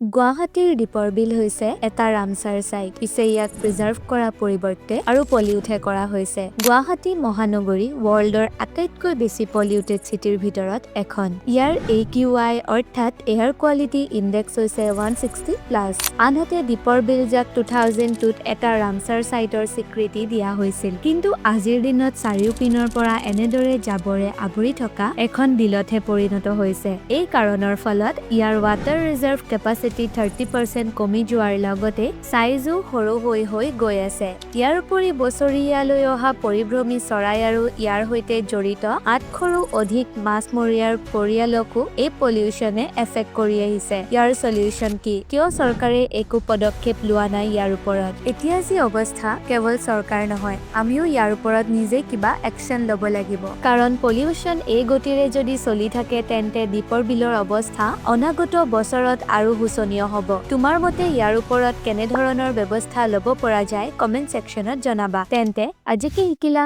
গুৱাহাটীৰ দীপৰ বিল হৈছে এটা ৰামচাৰ সাইট। পিছে ইয়াক প্ৰিজাৰ্ভ কৰাৰ পৰিৱৰ্তে আৰু পলিউটহে কৰা হৈছে। গুৱাহাটী মহানগৰী ৱৰ্ল্ডৰ আটাইতকৈ বেছি পলিউটেড চিটিৰ ভিতৰত এখন। ইয়াৰ AQI অৰ্থাৎ এয়াৰ কোৱালিটি ইনডেক্স হৈছে 160+। আনহাতে দীপৰ বিল যাক 2002ত এটা ৰামচাৰ সাইটৰ স্বীকৃতি দিয়া হৈছিল। কিন্তু আজিৰ দিনত চাৰিওপিনৰ পৰা এনেদৰে জাবৰে আৱৰি থকা এখন বিলতহে পৰিণত হৈছে। এই কাৰণৰ ফলত ইয়াৰ ৱাটাৰ ৰিজাৰ্ভ কেপাচিটি 30% কমি যোৱাৰ লগতে সাইজো সৰু হৈ গৈ আছে। ইয়াৰ উপৰি বছৰীয়ালৈ অহা পৰিভ্ৰমী চৰাই আৰু ইয়াৰ সৈতে জড়িত 800ৰো অধিক মাছমৰীয়াৰ পৰিয়ালকো এই পলিউশ্যনে এফেক্ট কৰি আহিছে। ইয়াৰ সলিউশ্যন কি? কিয় চৰকাৰে একো পদক্ষেপ লোৱা নাই ইয়াৰ ওপৰত? এতিয়া যি অৱস্থা কেৱল চৰকাৰ নহয়, আমিও ইয়াৰ ওপৰত নিজে কিবা একশ্যন ল'ব লাগিব। কাৰণ পলিউশ্যন এই গতিৰে যদি চলি থাকে তেন্তে দীপৰ বিলৰ অৱস্থা অনাগত বছৰত আৰু শোচনীয় হ'ব। তোমাৰ মতে ইয়াৰ ওপৰত কেনে ধৰণৰ ব্যৱস্থা ল'ব পৰা যায় কমেন্ট সেকশ্যনত জনাবা। তেন্তে আজিকে শিকিলা।